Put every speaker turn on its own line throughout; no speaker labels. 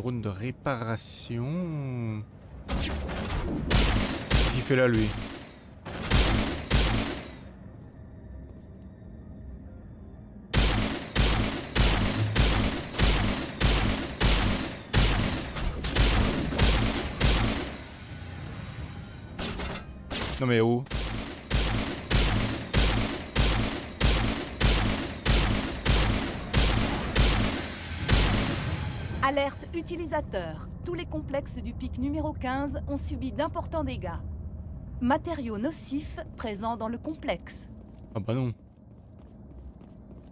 drone de réparation. Qu'est-ce qu'il fait là, lui? Non mais où?
Alerte utilisateur. Tous les complexes du pic numéro 15 ont subi d'importants dégâts. Matériaux nocifs présents dans le complexe.
Ah bah non.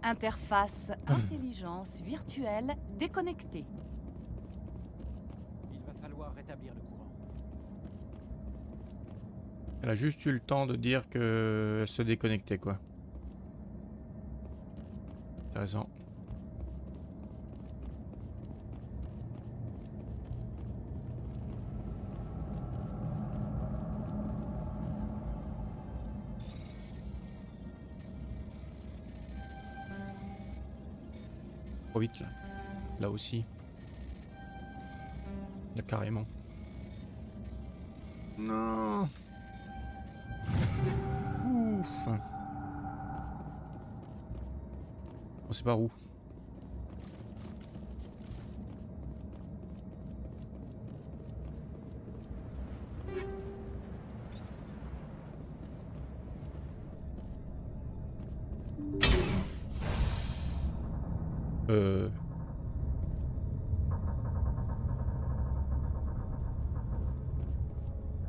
Interface intelligence virtuelle déconnectée.
Il va falloir rétablir le courant.
Elle a juste eu le temps de dire que se déconnecter quoi. Intéressant. Trop vite là. Là aussi. Là carrément. Non. Ouf. On sait pas où.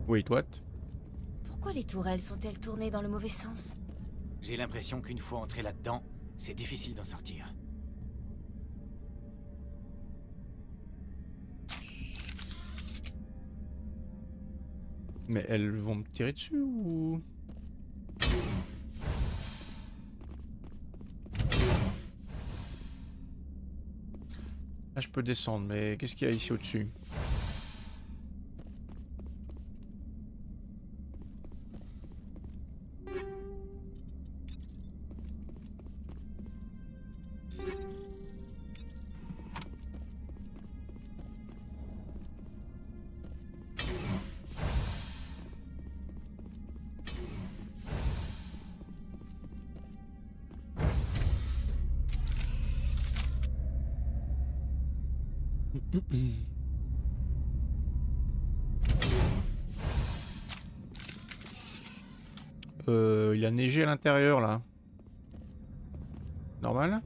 Wait, what?
Pourquoi les tourelles sont-elles tournées dans le mauvais sens?
J'ai l'impression qu'une fois entré là-dedans, c'est difficile d'en sortir.
Mais elles vont me tirer dessus ou... Là je peux descendre, mais qu'est-ce qu'il y a ici au-dessus? Il a neigé à l'intérieur là. Normal?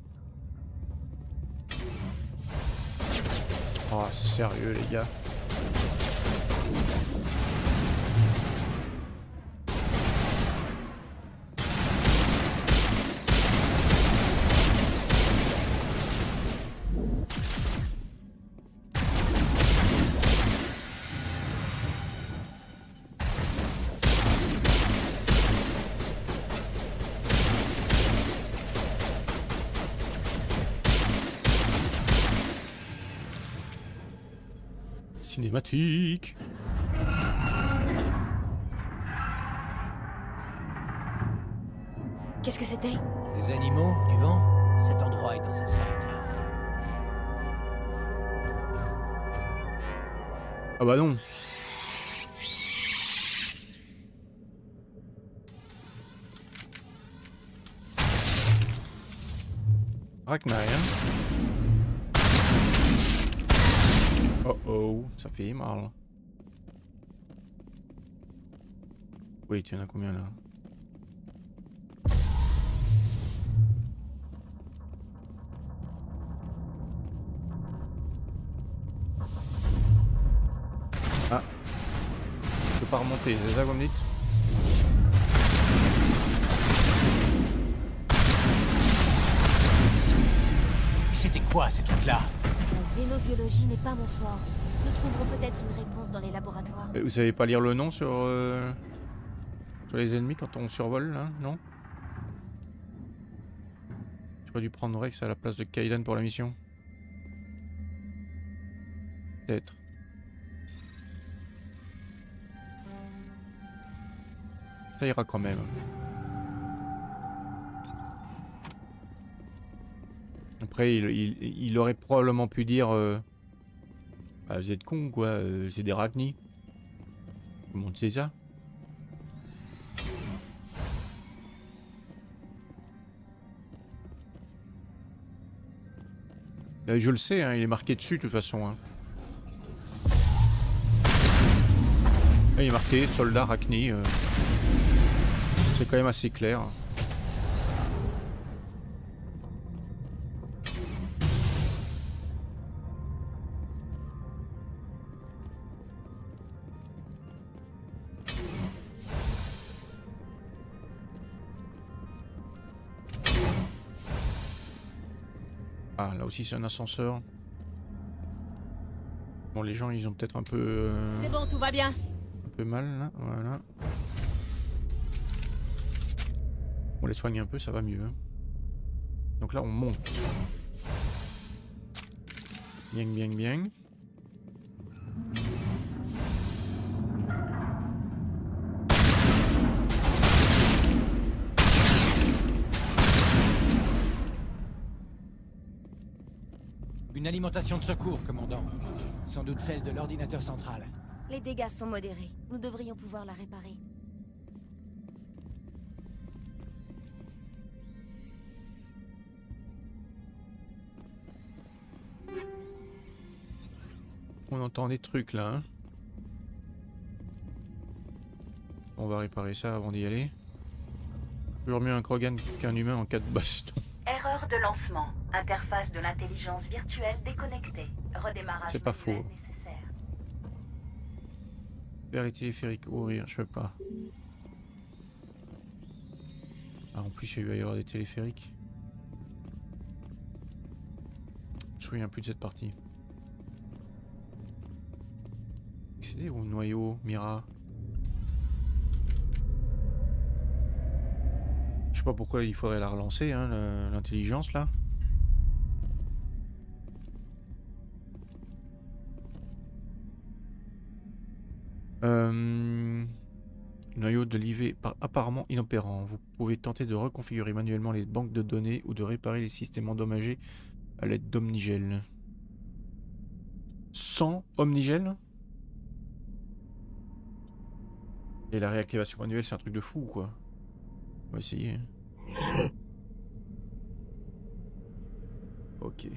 Oh sérieux les gars. Cinématique.
Qu'est-ce que c'était?
Des animaux, du vent. Cet endroit est dans un sale état.
Ah bah non. Ragnar. Oh oh, ça fait mal. Oui, tu en as combien là? Ah. Je peux pas remonter, c'est ça qu'on me dit?
C'était quoi ces trucs-là?
La xénobiologie n'est pas mon fort. Nous trouverons peut-être une réponse dans les laboratoires.
Vous savez pas lire le nom sur les ennemis quand on survole là, non? J'ai pas dû prendre Rex à la place de Kaidan pour la mission. Peut-être. Ça ira quand même. Après, il aurait probablement pu dire Ah, vous êtes con ou quoi? C'est des Ragni. Tout le monde sait ça. Je le sais, hein, il est marqué dessus de toute façon. Hein. Il est marqué soldat Ragni. C'est quand même assez clair. Ah, là aussi c'est un ascenseur. Bon, les gens ils ont peut-être un peu...
C'est bon, tout va bien.
Un peu mal là, voilà. On les soigne un peu, ça va mieux. Hein. Donc là on monte. Bien, bien, bien.
Une alimentation de secours, commandant. Sans doute celle de l'ordinateur central.
Les dégâts sont modérés. Nous devrions pouvoir la réparer.
On entend des trucs là. Hein. On va réparer ça avant d'y aller. Toujours mieux un Krogan qu'un humain en cas de baston.
Erreur de lancement. Interface de l'intelligence virtuelle déconnectée. Redémarrage
C'est pas
manuel
faux.
nécessaire.
Vers les téléphériques, ouvrir, je peux pas. Ah, en plus il va y avoir des téléphériques. Je me souviens plus de cette partie. Accéder au noyau, Mira. Je sais pas pourquoi il faudrait la relancer, hein, l'intelligence là. Noyau de l'IV apparemment inopérant. Vous pouvez tenter de reconfigurer manuellement les banques de données ou de réparer les systèmes endommagés à l'aide d'Omnigel. Sans Omnigel? Et la réactivation manuelle, c'est un truc de fou, quoi. On va essayer. Ok.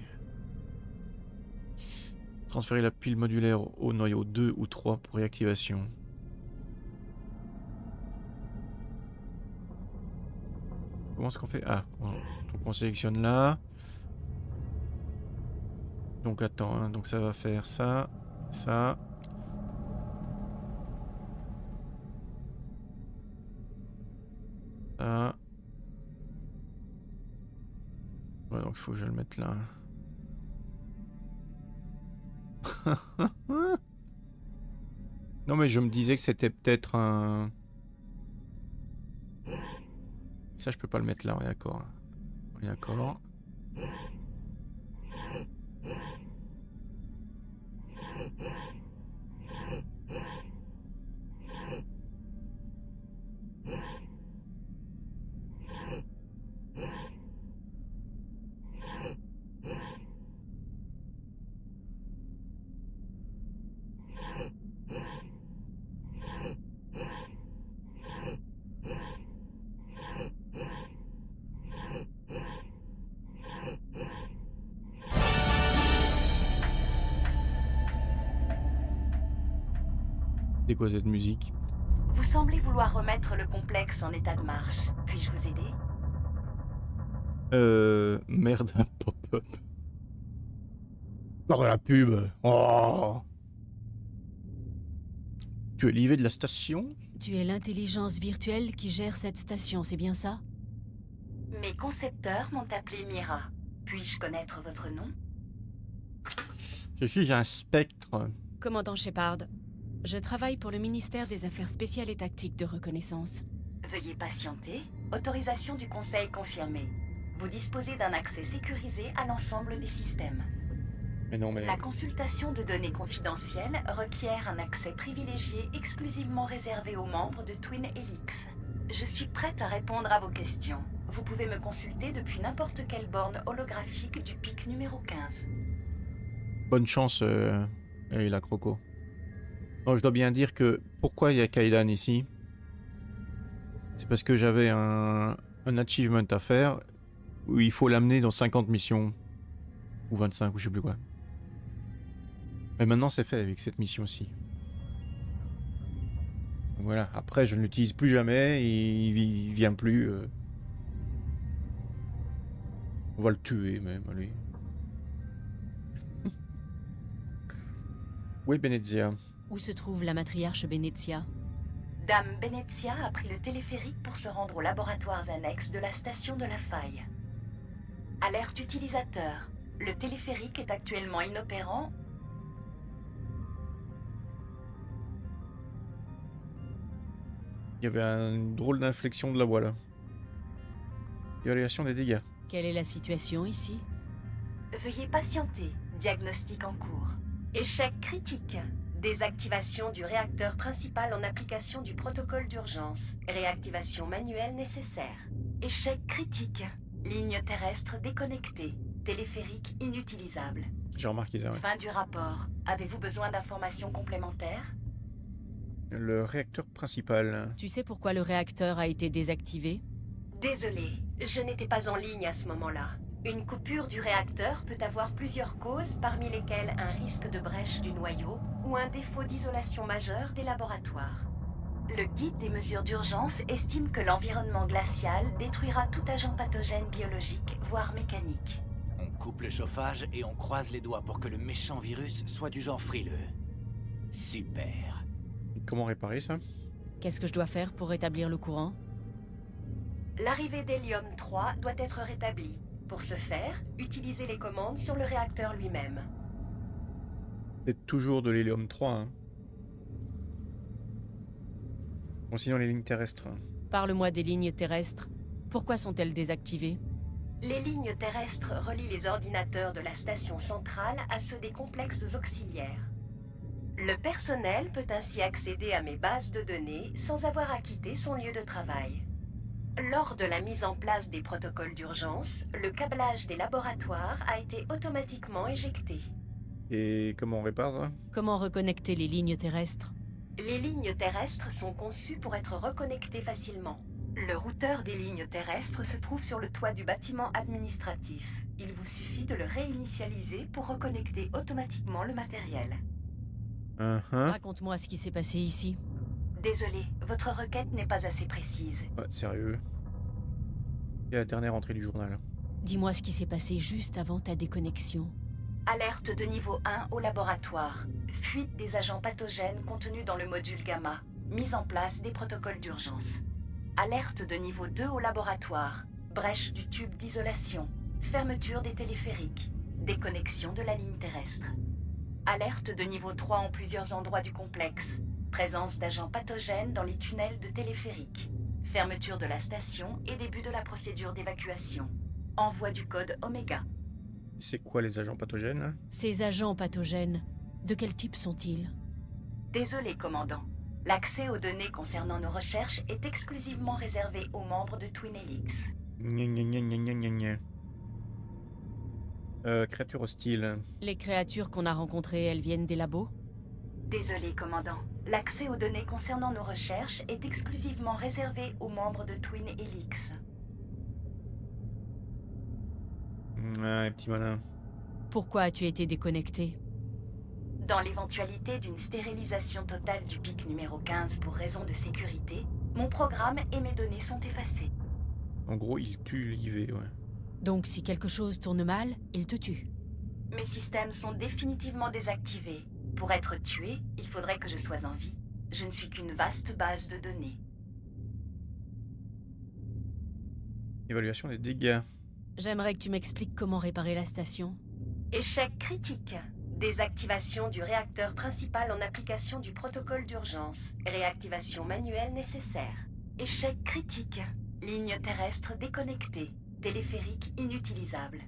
Transférer la pile modulaire au noyau 2 ou 3 pour réactivation. Comment est-ce qu'on fait? Ah, donc on sélectionne là. Donc attends, hein, donc ça va faire ça, ça. Ça. Ouais, donc il faut que je le mette là. Non mais je me disais que c'était peut-être un... Ça je peux pas le mettre là, on est d'accord. On est d'accord. C'est quoi cette musique?
Vous semblez vouloir remettre le complexe en état de marche. Puis-je vous aider?
Merde, un pop-up. Par de la pub. Oh. Tu es l'IV de la station?
Tu es l'intelligence virtuelle qui gère cette station, c'est bien ça?
Mes concepteurs m'ont appelé Mira. Puis-je connaître votre nom?
Je suis un spectre.
Commandant Shepard, je travaille pour le ministère des Affaires spéciales et tactiques de reconnaissance.
Veuillez patienter. Autorisation du Conseil confirmée. Vous disposez d'un accès sécurisé à l'ensemble des systèmes.
Mais non, mais...
La consultation de données confidentielles requiert un accès privilégié exclusivement réservé aux membres de Twin Helix. Je suis prête à répondre à vos questions. Vous pouvez me consulter depuis n'importe quelle borne holographique du pic numéro 15.
Bonne chance Et la croco. Non, je dois bien dire que pourquoi il y a Kaidan ici, c'est parce que j'avais un achievement à faire où il faut l'amener dans 50 missions. Ou 25, ou je sais plus quoi. Mais maintenant c'est fait avec cette mission-ci. Donc voilà, après je ne l'utilise plus jamais, et il vient plus. On va le tuer même, allez. Où est Benezia?
Où se trouve la matriarche Benezia?
Dame Benezia a pris le téléphérique pour se rendre aux laboratoires annexes de la station de la faille. Alerte utilisateur. Le téléphérique est actuellement inopérant.
Il y avait une drôle d'inflexion de la voix là. Évaluation des dégâts.
Quelle est la situation ici?
Veuillez patienter. Diagnostic en cours. Échec critique. Désactivation du réacteur principal en application du protocole d'urgence. Réactivation manuelle nécessaire. Échec critique. Ligne terrestre déconnectée. Téléphérique inutilisable.
J'ai remarqué ça, ouais.
Fin du rapport. Avez-vous besoin d'informations complémentaires?
Le réacteur principal.
Tu sais pourquoi le réacteur a été désactivé?
Désolé, je n'étais pas en ligne à ce moment-là. Une coupure du réacteur peut avoir plusieurs causes, parmi lesquelles un risque de brèche du noyau ou un défaut d'isolation majeur des laboratoires. Le guide des mesures d'urgence estime que l'environnement glacial détruira tout agent pathogène biologique, voire mécanique.
On coupe le chauffage et on croise les doigts pour que le méchant virus soit du genre frileux. Super.
Comment réparer ça?
Qu'est-ce que je dois faire pour rétablir le courant?
L'arrivée d'hélium 3 doit être rétablie. Pour ce faire, utilisez les commandes sur le réacteur lui-même.
C'est toujours de l'hélium 3, hein. Bon, sinon les lignes terrestres.
Parle-moi des lignes terrestres. Pourquoi sont-elles désactivées?
Les lignes terrestres relient les ordinateurs de la station centrale à ceux des complexes auxiliaires. Le personnel peut ainsi accéder à mes bases de données sans avoir à quitter son lieu de travail. Lors de la mise en place des protocoles d'urgence, le câblage des laboratoires a été automatiquement éjecté.
Et comment on répare ça?
Comment reconnecter les lignes terrestres?
Les lignes terrestres sont conçues pour être reconnectées facilement. Le routeur des lignes terrestres se trouve sur le toit du bâtiment administratif. Il vous suffit de le réinitialiser pour reconnecter automatiquement le matériel.
Raconte-moi ce qui s'est passé ici.
Désolé, votre requête n'est pas assez précise.
Ouais, sérieux. C'est la dernière entrée du journal.
Dis-moi ce qui s'est passé juste avant ta déconnexion.
Alerte de niveau 1 au laboratoire. Fuite des agents pathogènes contenus dans le module Gamma. Mise en place des protocoles d'urgence. Alerte de niveau 2 au laboratoire. Brèche du tube d'isolation. Fermeture des téléphériques. Déconnexion de la ligne terrestre. Alerte de niveau 3 en plusieurs endroits du complexe. Présence d'agents pathogènes dans les tunnels de téléphérique. Fermeture de la station et début de la procédure d'évacuation. Envoi du code Oméga.
C'est quoi les agents pathogènes?
Ces agents pathogènes, de quel type sont-ils?
Désolé, commandant. L'accès aux données concernant nos recherches est exclusivement réservé aux membres de Twin Helix.
Gna gna gna gna gna gna gna. Créatures hostiles.
Les créatures qu'on a rencontrées, elles viennent des labos?
Désolé, commandant. L'accès aux données concernant nos recherches est exclusivement réservé aux membres de Twin Helix.
Ouais, petit malin.
Pourquoi as-tu été déconnecté?
Dans l'éventualité d'une stérilisation totale du pic numéro 15 pour raison de sécurité, mon programme et mes données sont effacées.
En gros, il tue l'IV, ouais.
Donc si quelque chose tourne mal, il te tue.
Mes systèmes sont définitivement désactivés. Pour être tué, il faudrait que je sois en vie. Je ne suis qu'une vaste base de données.
Évaluation des dégâts.
J'aimerais que tu m'expliques comment réparer la station.
Échec critique. Désactivation du réacteur principal en application du protocole d'urgence. Réactivation manuelle nécessaire. Échec critique. Ligne terrestre déconnectée. Téléphérique inutilisable.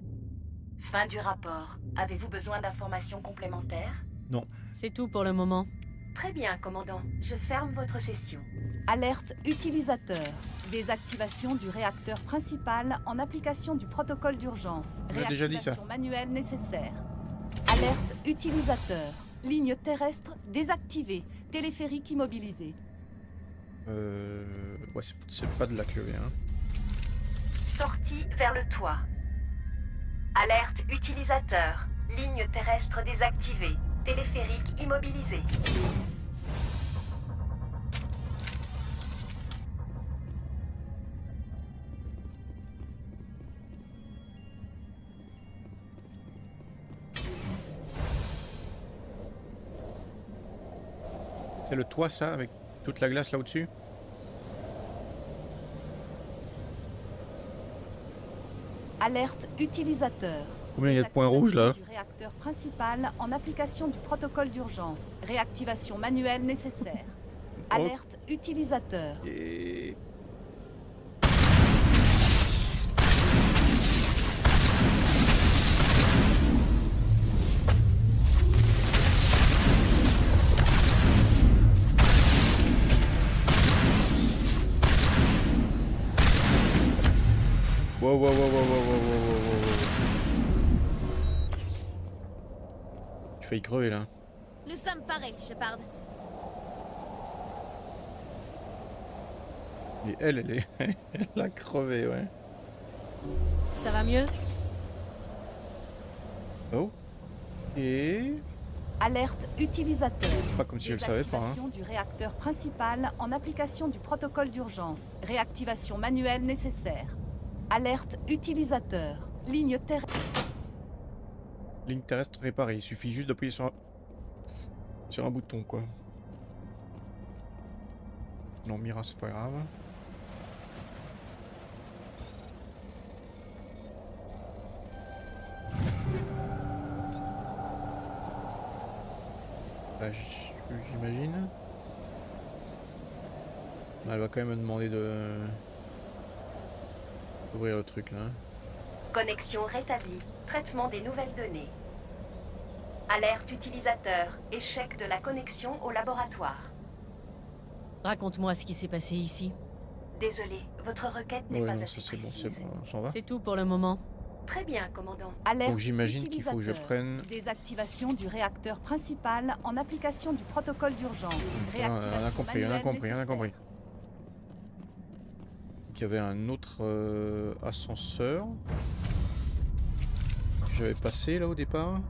Fin du rapport. Avez-vous besoin d'informations complémentaires?
Non.
C'est tout pour le moment.
Très bien, commandant. Je ferme votre session.
Alerte utilisateur. Désactivation du réacteur principal en application du protocole d'urgence.
On a déjà dit ça.
Réactivation manuelle nécessaire. Alerte utilisateur. Ligne terrestre désactivée. Téléphérique immobilisé.
Ouais, c'est pas de la clé, hein.
Sortie vers le toit. Alerte utilisateur. Ligne terrestre désactivée. Téléphérique immobilisé.
C'est le toit, ça, avec toute la glace là au-dessus?
Alerte utilisateur.
Combien il y a de points rouges là?
Du réacteur principal en application du protocole d'urgence. Réactivation manuelle nécessaire. Alerte utilisateur.
Et... Wow, wow, wow, wow, wow, wow, wow, wow, wow. Tu fais y crever là.
Nous sommes parés, Shepard.
Et elle a crevé, ouais.
Ça va mieux?
Oh. Et...
Alerte utilisateur.
Pas comme si je le savais pas, hein.
Désactivation du réacteur principal en application du protocole d'urgence. Réactivation manuelle nécessaire. Alerte utilisateur. Ligne terrestre.
Ligne terrestre réparée, il suffit juste d'appuyer sur un bouton, quoi. Non, Mira, c'est pas grave. Là, j'imagine. Elle va quand même me demander d'ouvrir le truc là.
Connexion rétablie. Traitement des nouvelles données. Alerte utilisateur. Échec de la connexion au laboratoire.
Raconte-moi ce qui s'est passé ici.
Désolé, votre requête n'est
Ouais,
pas
non,
assez
ça c'est bon,
précise.
c'est bon, on s'en va.
C'est tout pour le moment.
Très bien, commandant.
Alerte
Donc j'imagine qu'il faut que je
utilisateur.
prenne...
Désactivation du réacteur principal en application du protocole d'urgence.
On a
Réactivation
compris, on a
manuelle
compris, on a
nécessaire.
compris. Il y avait un autre ascenseur que j'avais passé là au départ.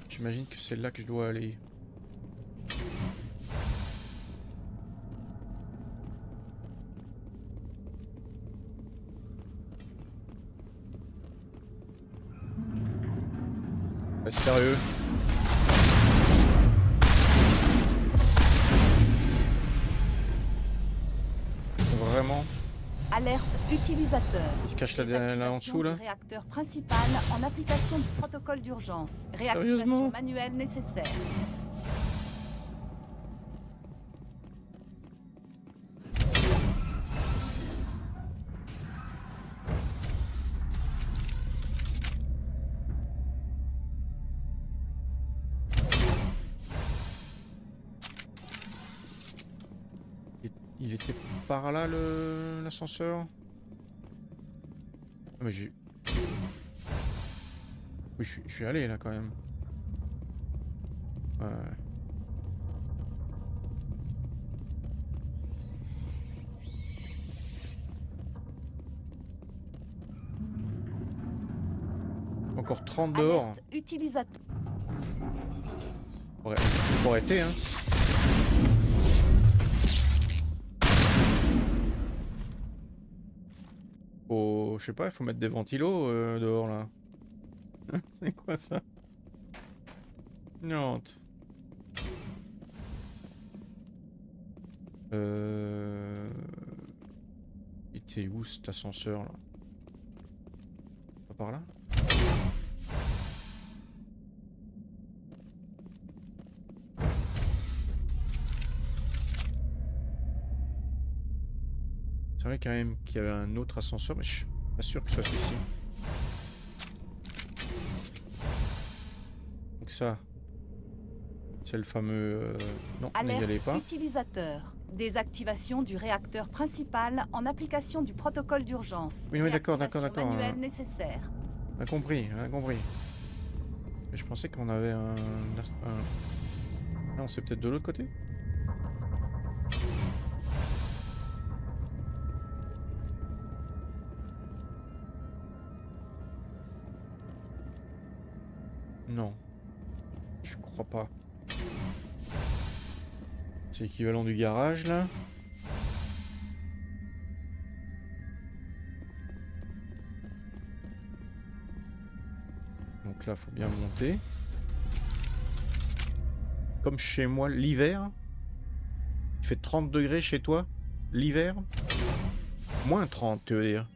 J'imagine que c'est là que je dois aller. Sérieux? Vraiment?
Alerte utilisateur.
Il se cache là en dessous là?
Désactivation du réacteur principal en application du protocole d'urgence. Réactivation
Sérieusement?
manuelle nécessaire.
Il était par là l'ascenseur? Ah mais j'ai... Oui, je suis allé là quand même. Ouais. Encore 30 dehors.
Alerte utilisateur.
Faut arrêter, hein. Je sais pas, il faut mettre des ventilos dehors là. C'est quoi ça? Non. Il était où cet ascenseur là? Pas par là? C'est vrai quand même qu'il y avait un autre ascenseur, mais je suis pas sûr que ce soit celui-ci. Donc ça, c'est le fameux... Non, n'y allez
Alerte
pas.
utilisateur. Désactivation du réacteur principal en application du protocole d'urgence.
Oui, d'accord,
Réactivation manuelle nécessaire.
On a compris, on a compris. Mais je pensais qu'on avait un... Non, c'est peut-être de l'autre côté. Non. Je crois pas. C'est l'équivalent du garage, là. Donc là, faut bien monter. Comme chez moi, l'hiver. Il fait 30 degrés chez toi, l'hiver. Moins 30, tu veux dire.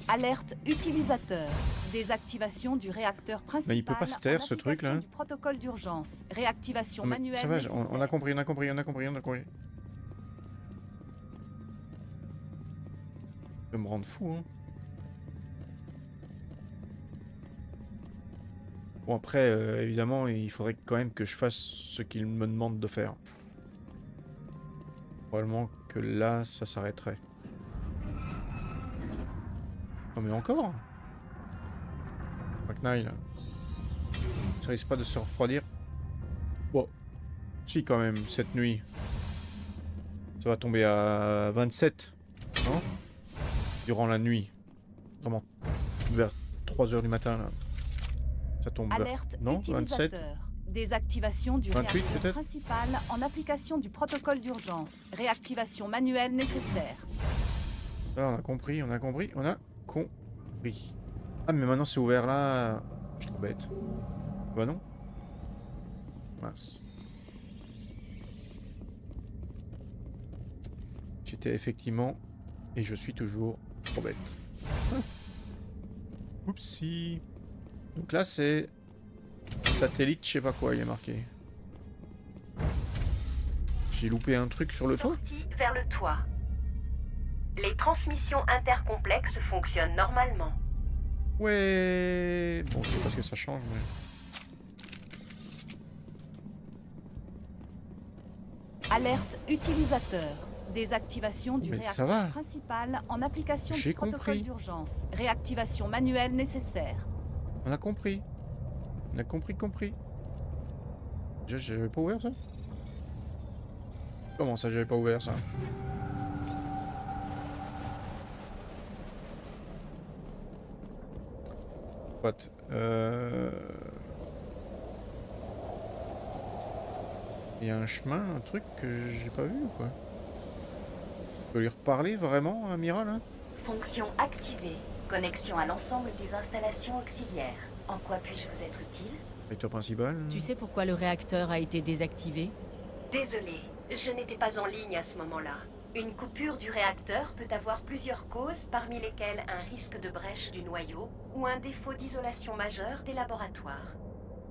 Alerte utilisateur. Désactivation du réacteur principal.
Mais il peut pas se taire, ce truc, là.
Du protocole d'urgence. Réactivation
Non, mais
manuelle
ça va,
nécessaire.
on a compris, on a compris, on a compris, on a compris. Je vais me rendre fou, hein. Bon, après, évidemment, il faudrait quand même que je fasse ce qu'il me demande de faire. Probablement que là, ça s'arrêterait. Non mais encore McNeil, là. Ça risque pas de se refroidir. Bon. Si, quand même, cette nuit. Ça va tomber à 27. Non? Durant la nuit. Vraiment. Vers 3 h du matin, là. Ça tombe vers...
Alerte
Non, 27.
Désactivation du
28
réacteur
peut-être.
principal en application du protocole d'urgence. Réactivation manuelle nécessaire.
Là, on a compris, on a compris, on a compris. Ah, mais maintenant c'est ouvert là. Je suis trop bête. Bah non. Mince. J'étais effectivement, et je suis toujours trop bête. Oupsie. Donc là c'est satellite, je sais pas quoi, il est marqué. J'ai loupé un truc sur le toit.
Sortie vers le toit. Les transmissions intercomplexes fonctionnent normalement.
Ouais. Bon, je sais pas ce que ça change, mais...
Alerte utilisateur. Désactivation du
Mais ça
réacteur
va.
principal en application
J'ai
du protocole
compris.
d'urgence. Réactivation manuelle nécessaire.
On a compris. On a compris. J'avais pas ouvert ça? Comment ça, j'avais pas ouvert ça? What? Il y a un chemin, un truc que j'ai pas vu ou quoi? Je peux lui reparler vraiment, Amiral, hein?
Fonction activée. Connexion à l'ensemble des installations auxiliaires. En quoi puis-je vous être utile?
Lecteur principal.
Tu sais pourquoi le réacteur a été désactivé?
Désolé, je n'étais pas en ligne à ce moment-là. Une coupure du réacteur peut avoir plusieurs causes, parmi lesquelles un risque de brèche du noyau ou un défaut d'isolation majeur des laboratoires.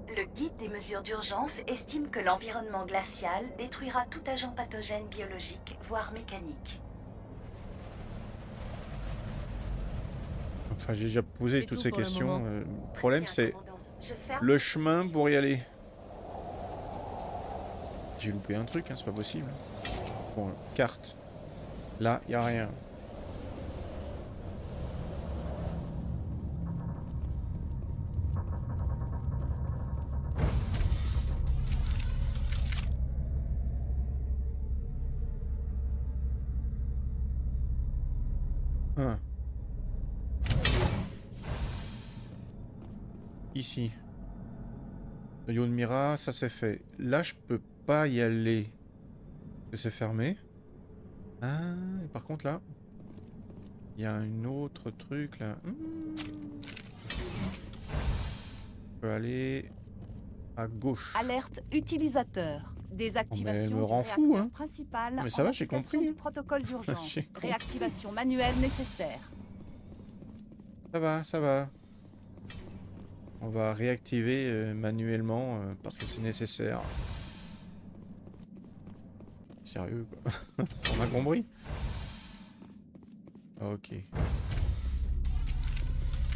Le guide des mesures d'urgence estime que l'environnement glacial détruira tout agent pathogène biologique, voire mécanique.
Enfin, j'ai déjà posé
C'est
toutes
tout
ces
pour le
questions.
moment.
Le problème,
Bien,
c'est
commandant. Je ferme
le
la
chemin
possession.
pour y aller. J'ai loupé un truc, hein, c'est pas possible. Bon, carte. Là, y a rien. Ah. Ici. Le Yon Mira, ça c'est fait. Là, je peux pas y aller. C'est fermé. Ah, et par contre là, il y a un autre truc là. Je peux aller à gauche.
Alerte utilisateur. Désactivation
me
du
rend
réacteur
fou, hein.
principal
Mais ça
en
va, j'ai
application
compris,
du
hein.
protocole d'urgence.
J'ai compris.
Réactivation manuelle nécessaire.
Ça va, ça va. On va réactiver manuellement parce que c'est nécessaire. Sérieux quoi. On a compris. Ok.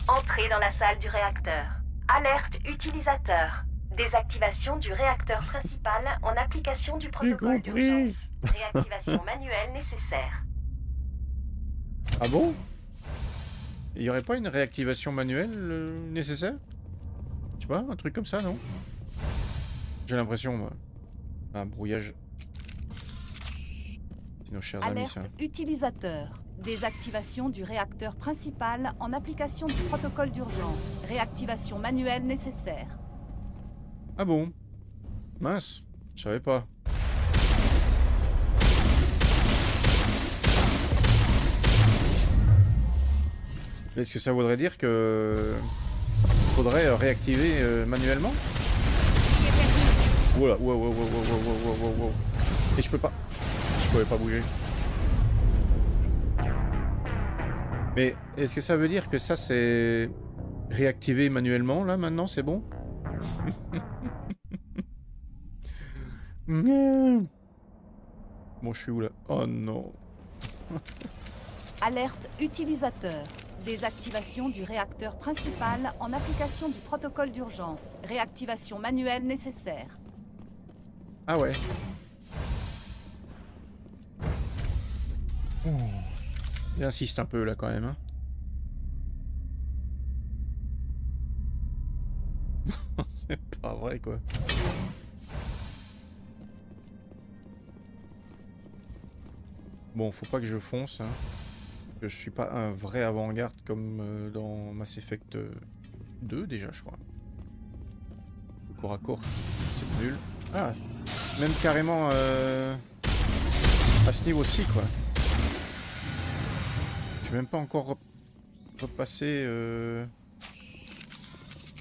Entrée dans la salle du réacteur. Alerte utilisateur. Désactivation du réacteur principal en application du protocole
compris.
d'urgence. Réactivation manuelle nécessaire.
Ah bon? Il y aurait pas une réactivation manuelle nécessaire? Tu vois, un truc comme ça, non? J'ai l'impression, moi. Un brouillage. C'est nos chers amis,
Alerte
ça.
utilisateur. Désactivation du réacteur principal en application du protocole d'urgence. Réactivation manuelle nécessaire.
Ah bon? Mince, je savais pas. Est-ce que ça voudrait dire que faudrait réactiver manuellement? Oula, wow, wow, wow, wow, wow, wow, wow. Et je peux pas. Je pouvais pas bouger. Mais est-ce que ça veut dire que ça c'est réactivé manuellement là maintenant, c'est bon? Bon, je suis où là? Oh non.
Alerte utilisateur. Désactivation du réacteur principal en application du protocole d'urgence. Réactivation manuelle nécessaire.
Ah ouais. Ils insistent un peu là quand même. Hein. C'est pas vrai quoi. Bon, faut pas que je fonce. Hein. Je suis pas un vrai avant-garde comme dans Mass Effect 2 déjà, je crois. Le corps à corps, c'est nul. Ah, même carrément à ce niveau-ci quoi. Je suis même pas encore repassé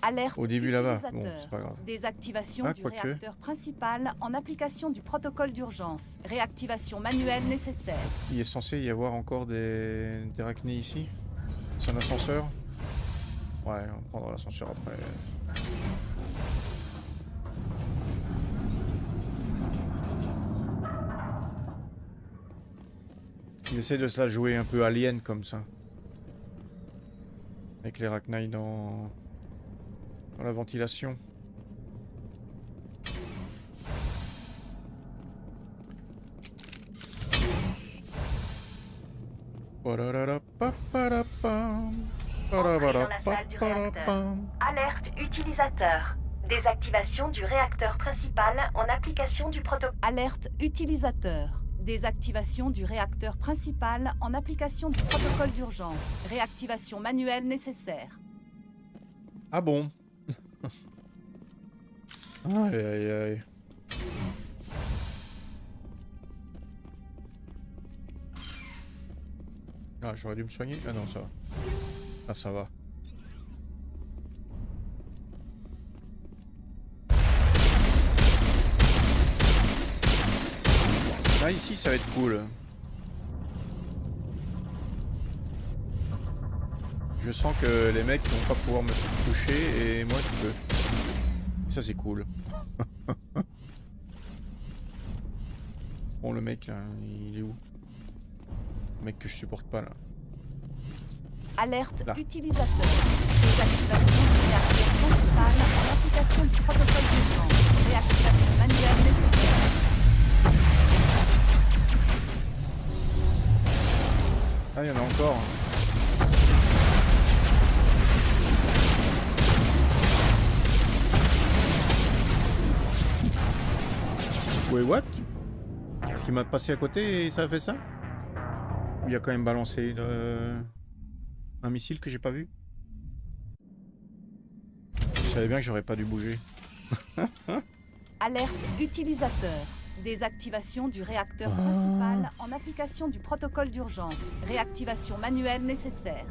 Alerte
au début là-bas. Bon,
utilisateur.
c'est pas grave.
Désactivation
Ah,
du
quoique.
réacteur principal en application du protocole d'urgence. Réactivation manuelle nécessaire.
Il est censé y avoir encore des arachnides ici. C'est un ascenseur. Ouais, on prendra l'ascenseur après. Ils essaient de se la jouer un peu alien comme ça. Avec les arachnides dans la ventilation.
Entrée dans la salle du réacteur. Alerte utilisateur. Désactivation du réacteur principal en application du protocole.
Alerte utilisateur. Désactivation du réacteur principal en application du protocole d'urgence. Réactivation manuelle nécessaire.
Ah bon? Aïe aïe aïe. Ah, j'aurais dû me soigner. Ah non, ça va. Ah, ça va. Ah, ici, ça va être cool. Je sens que les mecs vont pas pouvoir me toucher et moi je peux. Ça c'est cool. Bon le mec là, il est où? Le mec que je supporte pas là.
Alerte
Là.
utilisateur. Désactivation du réacteur principal en application du protocole d'urgence. Réactivation manuelle nécessaire.
Ah il y en a encore. Wait what? Est-ce qu'il m'a passé à côté et ça a fait ça? Ou il a quand même balancé un missile que j'ai pas vu? Je savais bien que j'aurais pas dû bouger.
Alerte utilisateur. Désactivation du réacteur principal en application du protocole d'urgence. Réactivation manuelle nécessaire.